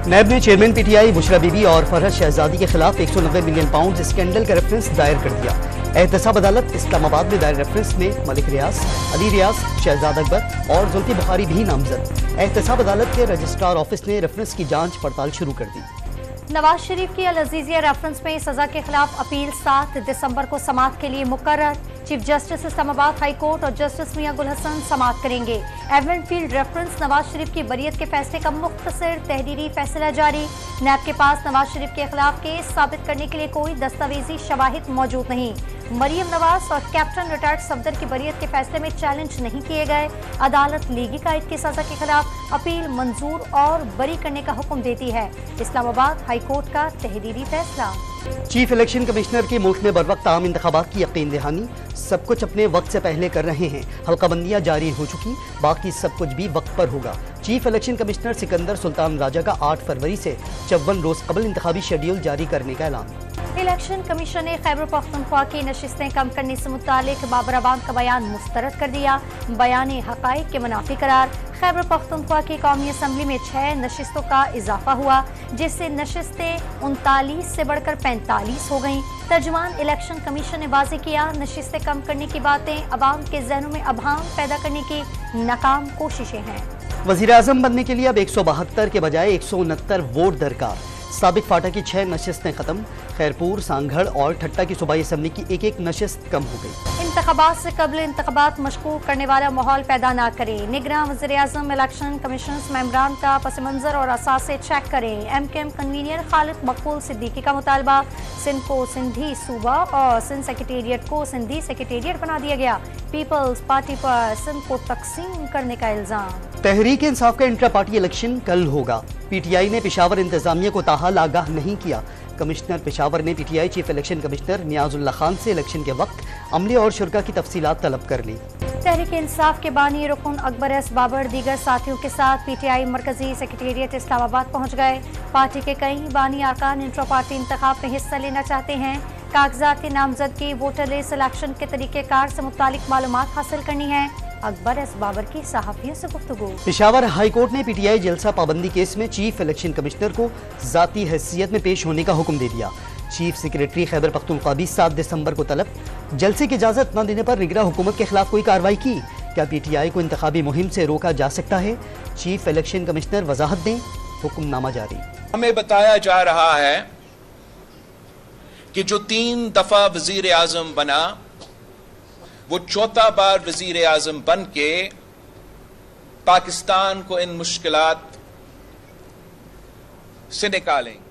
नैब ने chairman PTI Bushra Bibi और फरहत शहजादी के खिलाफ 190 मिलियन पाउंड स्कैंडल का रेफरेंस दायर कर दिया। एहतसाब अदालत इस्लामाबाद में दायर रेफरेंस में मलिक रियाज, अली रियाज, शहजाद अकबर और जुल्फी बुखारी भी नामजद। एहतसाब अदालत के रजिस्ट्रार ऑफिस ने रेफरेंस की जांच पड़ताल शुरू कर दी। नवाज शरीफ की अल-अज़ीज़िया रेफरेंस में सजा के खिलाफ अपील 7 दिसंबर को समाअत के लिए मुकर्रर। Chief justice Islamabad high court और जस्टिस मियां गुल हसन समाअत करेंगे। एवरेंट फील्ड रेफरेंस नवाज शरीफ की बरियत के फैसले का मुख्तसर तहरीरी फैसला जारी। नैब के पास नवाज शरीफ के खिलाफ केस साबित करने के लिए कोई दस्तावेजी शवाहिद मौजूद नहीं। मरियम नवाज और कैप्टन रिटायर्ड सफदर की बरियत के फैसले में चैलेंज नहीं किए गए। अदालत लीगी कायद की सजा के खिलाफ अपील मंजूर और बरी करने का हुक्म देती है। इस्लामाबाद हाई कोर्ट का तहरीरी फैसला। चीफ इलेक्शन कमिश्नर की मुल्क में बरवक्त आम इंतखाबात की यकीन दहानी। सब कुछ अपने वक्त से पहले कर रहे हैं। हल्काबंदियां जारी हो चुकी, बाकी सब कुछ भी वक्त पर होगा। Chief election commissioner Sikandar Sultan Raja का 8 फरवरी से 54 रोज कबल इंतखाबी शेड्यूल जारी करने का ऐलान। इलेक्शन कमीशन ने खैबर पख्तूनख्वा की नशिस्तें कम करने से मुतालिक बाबराबाद का बयान मुस्तरद कर दिया। बयान हकाइक के मुनाफी करार। खैबर पख्तूनख्वा की कौमी असम्बली में 6 नशिस्तों का इजाफा हुआ, जिससे नशिस्तें 39 से बढ़कर 45 हो गईं। तर्जुमान इलेक्शन कमीशन ने वाज़ेह किया, नशिस्तें कम करने की बातें अवाम के जहनों में अभाम पैदा करने की नाकाम कोशिशें हैं। वज़ीर आज़म बनने के लिए अब 172 के बजाय 169 वोट दरकार। साबिक फाटा की 6 नशिस्तें खत्म। खैरपुर, सांगढ़ और ठट्टा की सूबाई असम्बली की एक नशिस्त कम हो गई। इंतखाबात से कबल इंतखाबात मशकूक करने वाला माहौल पैदा न करें। निगरां वज़ीर आज़म इलेक्शन कमीशन मेंबरान का पस मंजर और असासे चेक करें। MKM कन्वीनियर खालिद मकबूल सिद्दीकी का मुतालबा। सिंध को सिंधी सूबा और सिंध सेक्रेटेरिएट को सिंधी सेक्रेटेरिएट बना दिया गया। पीपल्स पार्टी पर सिंध को तकसीम करने का इल्जाम। तहरीक इंसाफ का इंट्रा पार्टी इलेक्शन कल होगा। PTI ने पेशावर इंतजामिया को ताहाल आगाह नहीं किया। कमिश्नर पेशावर ने PTI chief election commissioner Niazullah Khan से इलेक्शन के वक्त अमले और शुरा की तफसीलात तलब कर ली। तहरीक इंसाफ के बानी रुकन अकबर एस बाबर दीगर साथियों के साथ PTI मरकजी सेक्रेटेरिएट इस्लामाबाद पहुँच गए। पार्टी के कई बानी अरकान इंट्रा पार्टी इंतखाब में हिस्सा लेना चाहते हैं। कागजात की नामजदगी, वोटर लिस्ट, इलेक्शन के तरीक़ेकार से मुतालिक मालूमात हासिल करनी है। अकबर एस बाबर की सहाफियों से गुफ्तगू। पेशावर हाई कोर्ट ने PTI जलसा पाबंदी केस में चीफ इलेक्शन कमिश्नर को जाती हैसियत में पेश होने का हुक्म दे दिया। चीफ सेक्रेटरी खैबर पख्तूनख्वा भी 7 दिसंबर को तलब। जलसे की इजाजत न देने पर निगरां हुकूमत के खिलाफ कोई कार्रवाई की। क्या PTI को इंतखाबी मुहिम से रोका जा सकता है? चीफ इलेक्शन कमिश्नर वजाहत दें। हुक्मनामा जारी। हमें बताया जा रहा है कि जो 3 दफा वजीर आजम बना, वो 4था बार वजीर आजम बन के पाकिस्तान को इन मुश्किलात से निकालेंगे।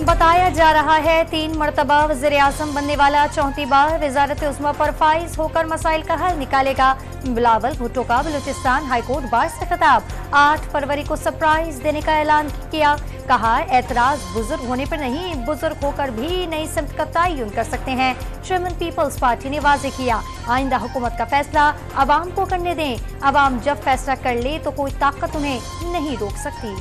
बताया जा रहा है 3 मरतबा वज़ीर आज़म बनने वाला 4थी बार वज़ारत उज़्मा पर फाइज होकर मसाइल का हल निकालेगा। बिलावल भुट्टो का बलूचिस्तान हाईकोर्ट बार से खिताब। 8 फरवरी को सरप्राइज देने का ऐलान किया। कहा, एतराज बुजुर्ग होने पर नहीं, बुजुर्ग होकर भी नई सिमत का तयन कर सकते हैं। चेयरमैन पीपल्स पार्टी ने वाज़ेह किया, आइंदा हुकूमत का फैसला अवाम को करने दें। अवाम जब फैसला कर ले तो कोई ताकत उन्हें नहीं रोक सकती।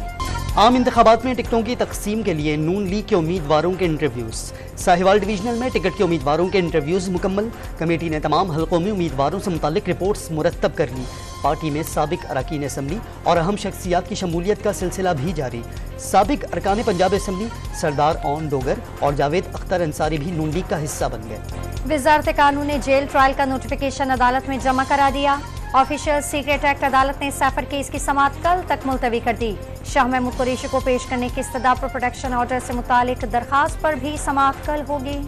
आम इंतखाबात में टिकटों की तकसीम के लिए नून लीग के उम्मीदवारों के इंटरव्यूज। साहिवाल डिवीजनल में टिकट के उम्मीदवारों के इंटरव्यूज मुकम्मल। कमेटी ने तमाम हलकों में उम्मीदवारों से मुतालिक रिपोर्ट्स मुरतब कर ली। पार्टी में साबिक अरकान असम्बली और अहम शख्सियात की शमूलियत का सिलसिला भी जारी। साबिक अरकान पंजाब असम्बली सरदार ओन डोगर और जावेद अख्तर अंसारी भी नून लीग का हिस्सा बन गए। वजारत कानून ने जेल ट्रायल का नोटिफिकेशन अदालत में जमा करा दिया। ऑफिशियल सीक्रेट एक्ट अदालत ने सैफर केस की समाअत कल तक मुलतवी कर दी। शाह महमूद कुरैशी को पेश करने की इस्तदा पर प्रोटेक्शन ऑर्डर से मुतालिक दरखास्त पर भी समाअत कल होगी।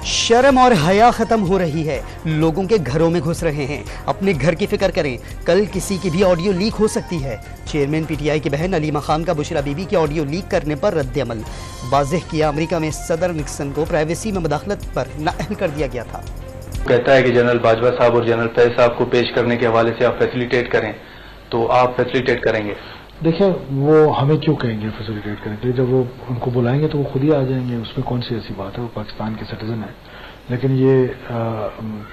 शर्म और हया खत्म हो रही है। लोगों के घरों में घुस रहे हैं। अपने घर की फिक्र करें, कल किसी की भी ऑडियो लीक हो सकती है। चेयरमैन PTI की बहन अलीमा खान का बुशरा बीबी की ऑडियो लीक करने पर रद्द-ए-अमल। वाज़ेह किया, अमेरिका में सदर निक्सन को प्राइवेसी में मुदाखलत पर नाअहल कर दिया गया था। कहता है कि जनरल बाजवा साहब और जनरल फैज साहब को पेश करने के हवाले से आप फैसिलिटेट करें, तो आप फैसिलिटेट करेंगे? देखिए, वो हमें क्यों कहेंगे फैसिलिटेट करने के लिए? जब वो उनको बुलाएंगे तो वो खुद ही आ जाएंगे। उसमें कौन सी ऐसी बात है? वो पाकिस्तान के सिटीजन है। लेकिन ये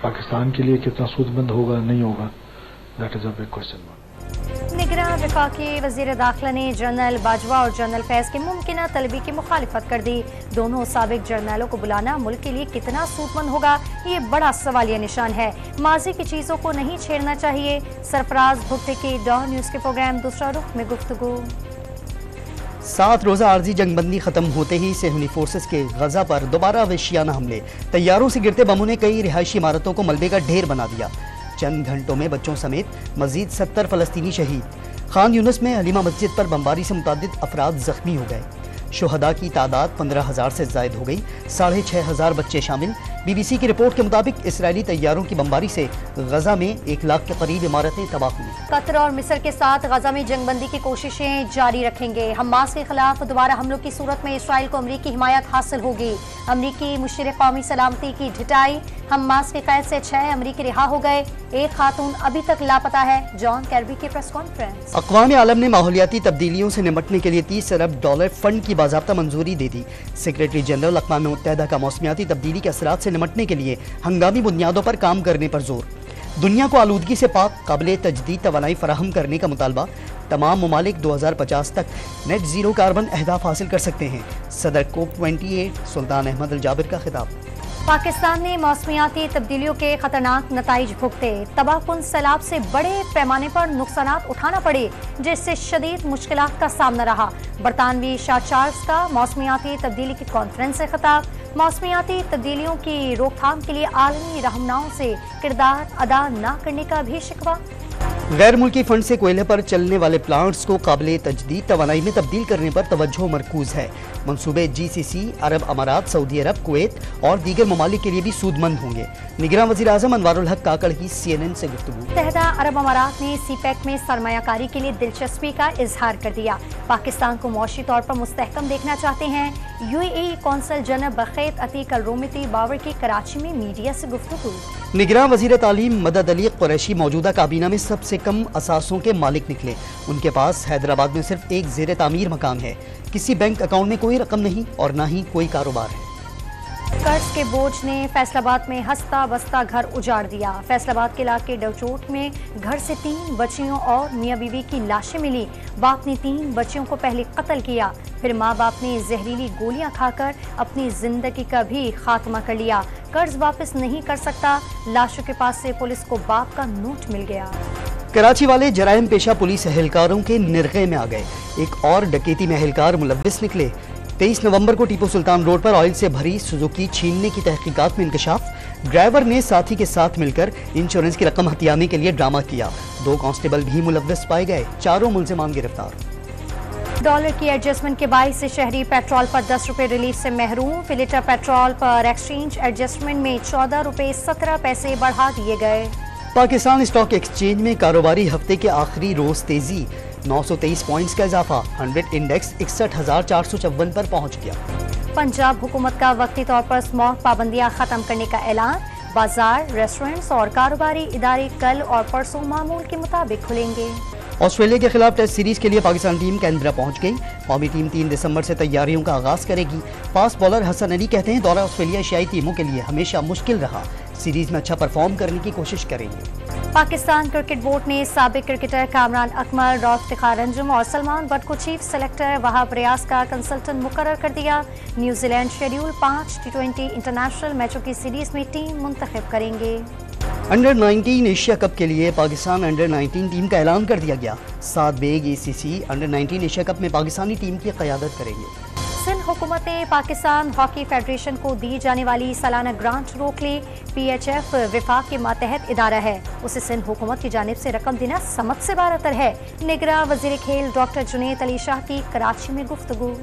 पाकिस्तान के लिए कितना सूदमंद होगा, नहीं होगा, that is a big question mark. निगरान वफाकी वजीर दाखिला ने जनरल बाजवा और जनरल फैज की मुमकिन तलबी की मुखालिफत कर दी। दोनों साबिक जर्नलों को बुलाना मुल्क के लिए कितना सूदमंद होगा, ये बड़ा सवालिया निशान है। माजी की चीज़ों को नहीं छेड़ना चाहिए। सरफराज भुट्टे की डॉ न्यूज़ के प्रोग्राम दूसरा रुख में गुफ्तगू। 7 रोज़ा आर्जी जंगबंदी खत्म होते ही सेहूनी फोर्सेस के गजा पर दोबारा वहशियाना हमले। तैयारों से गिरते बमों ने कई रिहायशी इमारतों को मलबे का ढेर बना दिया। चंद घंटों में बच्चों समेत मजीद 70 फलस्तीनी शहीद। खान यूनुस में हलीमा मस्जिद पर बमबारी से मुतअद्दिद अफराद जख्मी हो गए। शुहदा की तादाद 15,000 से ज़ायद हो गई, 6,500 बच्चे शामिल। BBC की रिपोर्ट के मुताबिक इसराइली तैयारों की बमबारी से गजा में 1 लाख के करीब इमारतें तबाह हुई। कतर और मिस्र के साथ गजा में जंगबंदी की कोशिशें जारी रखेंगे। हमास के खिलाफ दोबारा हमलों की सूरत में इसराइल को अमरीकी हिमायत हासिल होगी। अमरीकी मुशीर कौमी सलामती की ढिटाई। हमास की कैद से 6 अमरीकी रिहा हो गए। एक खातून अभी तक लापता है। जॉन कैरबी की प्रेस कॉन्फ्रेंस। अक़वाम आलम ने माहौलियाती तब्दीलियों से निपटने के लिए $30 अरब फंड की बाज़ाब्ता मंजूरी दे दी। सेक्रेटरी जनरल अक़वाम मुत्तहिदा का मौसमियाती तब्दीली के असरात से निपटने के लिए हंगामी बुनियादों पर काम करने पर जोर। दुनिया को आलूदगी से पाक काबिले तजदीद तवानाई फराहम करने का मुतालबा। तमाम ममालिक 2050 तक नेट ज़ीरो कार्बन अहदाफ हासिल कर सकते हैं। सदर COP28 सुल्तान अहमद अल जाबिर का खिताब। पाकिस्तान ने मौसमियाती तब्दीलियों के खतरनाक नताइज भुगते। तबाहकुन सैलाब से बड़े पैमाने पर नुकसानात उठाना पड़े, जिससे शदीद मुश्किलात का सामना रहा। बरतानवी शाह चार्ल्स का मौसमियाती तब्दीली की कॉन्फ्रेंस से खिताब। मौसमियाती तब्दीलियों की रोकथाम के लिए आलमी रहनुमाओं से किरदार अदा न करने का भी शिकवा। गैर मुल्की फंड से कोयले पर चलने वाले प्लांट्स को काबिले तजदीद तवानाई में तब्दील करने पर तवज्जो मरकूज है। मंसूबे GCC, अरब अमारात, सऊदी अरब, कुवैत और दीगर ममालिक के लिए भी सूदमंद होंगे। निगरान वज़ीर आज़म अनवारुल हक काकड़ की CNN से गुफ्तगू। मुत्तहिदा अरब अमारात ने CPEC में सरमायाकारी के लिए दिलचस्पी का इजहार कर दिया। पाकिस्तान को मौशी तौर पर मुस्तहकम देखना चाहते हैं। UAE कौंसल जनरल बखैत अतीक अल रोमिती बावर की कराची में मीडिया से गुफ्तगू। निगरान वज़ीर तालीम मदद अली कुरैशी मौजूदा काबीना में सबसे कम असासों के मालिक निकले। उनके पास हैदराबाद में सिर्फ एक ज़ेर तामीर मकान है। किसी बैंक अकाउंट में कोई रकम नहीं और ना ही कोई कारोबार है। कर्ज के बोझ ने फैसलाबाद में हंसता बसता घर उजाड़ दिया। फैसलाबाद के इलाके डवचोट में घर से 3 बच्चियों और मियाँ बीवी की लाशें मिली। बाप ने 3 बच्चियों को पहले कत्ल किया, फिर माँ बाप ने जहरीली गोलियां खाकर अपनी जिंदगी का भी खात्मा कर लिया। कर्ज वापस नहीं कर सकता। लाशों के पास से पुलिस को बाप का नोट मिल गया। कराची वाले जराइम पेशा पुलिस एहलकारों के निर्गे में आ गए। एक और डकैती में एहलकार मुलव्विस निकले। 23 नवंबर को टीपू सुल्तान रोड पर ऑयल से भरी सुजुकी छीनने की तहकीकात में इंकशाफ। ड्राइवर ने साथी के साथ मिलकर इंश्योरेंस की रकम हथियाने के लिए ड्रामा किया। 2 कांस्टेबल भी मुलव्विस पाए गए। 4 मुलजिमान गिरफ्तार। डॉलर की एडजस्टमेंट के बाइस से शहरी पेट्रोल पर 10 रुपए रिलीफ से महरूम। फिर लीटर पेट्रोल पर एक्सचेंज एडजस्टमेंट में 14 रुपए 17 पैसे बढ़ा दिए गए। पाकिस्तान स्टॉक एक्सचेंज में कारोबारी हफ्ते के आखिरी रोज तेजी। 923 पॉइंट्स का इजाफा। 100 इंडेक्स 61,454 पर पहुंच गया। पंजाब हुकूमत का वक्ती तौर पर स्मोक पाबंदियां खत्म करने का ऐलान। बाजार, रेस्टोरेंट्स और कारोबारी इदारे कल और परसों मामूल के मुताबिक खुलेंगे। ऑस्ट्रेलिया के खिलाफ टेस्ट सीरीज के लिए पाकिस्तान टीम कैनबरा पहुंच गई। कौमी टीम 3 दिसंबर से तैयारियों का आगाज करेगी। फास्ट बॉलर हसन अली कहते हैं दौरा ऑस्ट्रेलिया एशियाई टीमों के लिए हमेशा मुश्किल रहा। सीरीज में अच्छा परफॉर्म करने की कोशिश करेंगे। पाकिस्तान क्रिकेट बोर्ड ने साबिक क्रिकेटर कामरान अकमल, रऊफ इफ्तिखार अंजुम और सलमान बट को चीफ सेलेक्टर वहाब रियाज का कंसल्टेंट मुकर्रर कर दिया। न्यूजीलैंड शेड्यूल 5 T20 इंटरनेशनल मैचों की सीरीज में टीम मुंतखब करेंगे। अंडर 19 एशिया कप के लिए पाकिस्तान अंडर 19 टीम का ऐलान कर दिया गया। 7 बेग ACC अंडर 19 एशिया कप में पाकिस्तानी टीम की क़यादत करेंगे। सिंध हुकूमत ने पाकिस्तान हॉकी फेडरेशन को दी जाने वाली सालाना ग्रांट रोक ली। PHF विफाक के मातहत इदारा है, उसे सिंध हुकूमत की जानिब से रकम देना समझ से बारतर है। निगरान वजीर खेल डॉक्टर जुनैद अली शाह की कराची में गुफ्तगू।